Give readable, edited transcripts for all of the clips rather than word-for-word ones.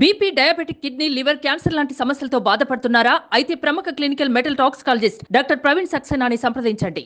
BP, diabetic, kidney, liver, cancer లాంటి సమస్యలతో బాధపడుతున్నారా? అయితే ప్రముఖ clinical metal toxicologist doctor Praveen సక్సేనాని సంప్రదించండి.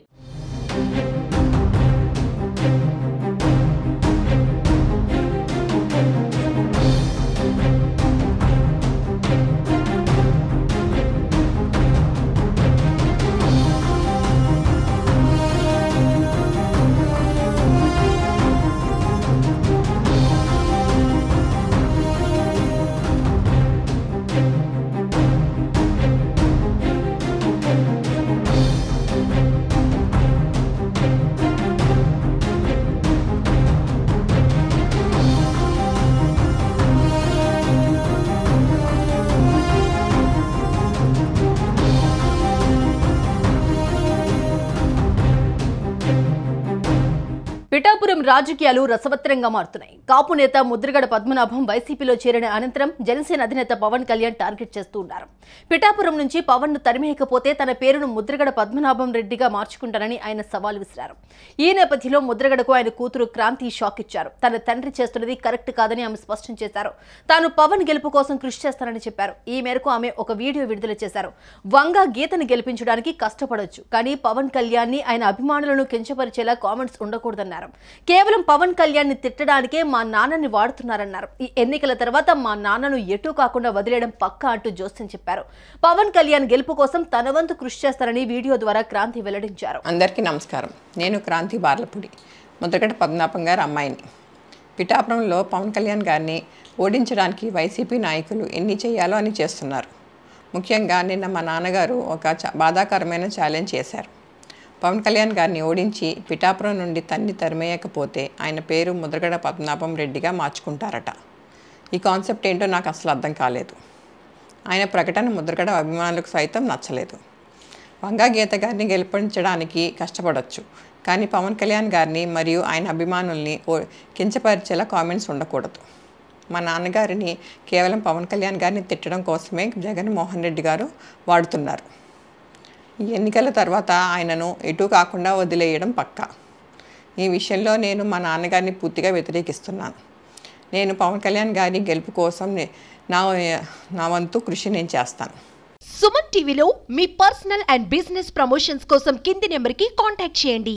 పిఠాపురం రాజకీయాలు రసవత్తరంగా మారుతున్నాయి. కాపు నేత ముద్రగడ పద్మనాభం వైసీపీలో చేరిన అనంతరం జనసేన అధినేత పవన్ కళ్యాణ్ టార్గెట్ చేస్తూ ఉన్నారు. పిఠాపురం నుంచి పవన్ ను తరిమేయకపోతే తన పేరును ముద్రగడ పద్మనాభం రెడ్డిగా మార్చుకుంటానని ఆయన సవాల్ విసిరారు. ఈ నేపథ్యంలో ముద్రగడకు ఆయన కూతురు క్రాంతి షాక్ ఇచ్చారు. తన తండ్రి చేస్తున్నది కరెక్ట్ కాదని ఆమె స్పష్టం చేశారు. తాను పవన్ గెలుపు కోసం కృషి చేస్తానని చెప్పారు. ఈ మేరకు ఆమె ఒక వీడియో విడుదల చేశారు. వంగ గీతను గెలిపించడానికి కష్టపడొచ్చు, కానీ పవన్ కళ్యాణ్ ని ఆయన అభిమానులను కించపరిచేలా కామెంట్స్ ఉండకూడదన్నారు. కేవలం పవన్ కళ్యాణ్ ని తిట్టడానికే మా నాన్నని వాడుతున్నారన్నారు. ఈ ఎన్నికల తర్వాత మా నాన్నను ఎటూ కాకుండా వదిలేయడం పక్కా అంటూ జోస్యం చెప్పారు. పవన్ కళ్యాణ్ గెలుపు కోసం తన వంతు కృషి చేస్తారని వీడియో ద్వారా క్రాంతి వెల్లడించారు. అందరికీ నమస్కారం. నేను క్రాంతి బార్లపూడి, ముద్రగడ పద్మనాభం గారి అమ్మాయిని. పిఠాపురంలో పవన్ కళ్యాణ్ గారిని ఓడించడానికి వైసీపీ నాయకులు ఎన్ని చేయాలో అని చేస్తున్నారు. ముఖ్యంగా నిన్న మా నాన్నగారు ఒక బాధాకరమైన ఛాలెంజ్ చేశారు. పవన్ కళ్యాణ్ గారిని ఓడించి పిఠాపురం నుండి తరిమేయకపోతే ఆయన పేరు ముద్రగడ పద్మనాభం రెడ్డిగా మార్చుకుంటారట. ఈ కాన్సెప్ట్ ఏంటో నాకు అసలు అర్థం కాలేదు. ఆయన ప్రకటన ముద్రగడ అభిమానులకు సైతం నచ్చలేదు. వంగా గీత గారిని గెలిపించడానికి కష్టపడవచ్చు, కానీ పవన్ కళ్యాణ్ గారిని మరియు ఆయన అభిమానుల్ని కించపరిచేలా కామెంట్స్ ఉండకూడదు. మా నాన్నగారిని కేవలం పవన్ కళ్యాణ్ గారిని తిట్టడం కోసమే జగన్మోహన్ రెడ్డి గారు వాడుతున్నారు. ఈ ఎన్నికల తర్వాత ఆయనను ఎటూ కాకుండా వదిలేయడం పక్కా. ఈ విషయంలో నేను మా నాన్నగారిని పూర్తిగా వ్యతిరేకిస్తున్నాను. నేను పవన్ కళ్యాణ్ గారి గెలుపు కోసం నా వంతు కృషి నేను చేస్తాను. సుమన్ టీవీలో మీ పర్సనల్ అండ్ బిజినెస్ ప్రమోషన్స్ కోసం కింది నెంబర్కి కాంటాక్ట్ చేయండి.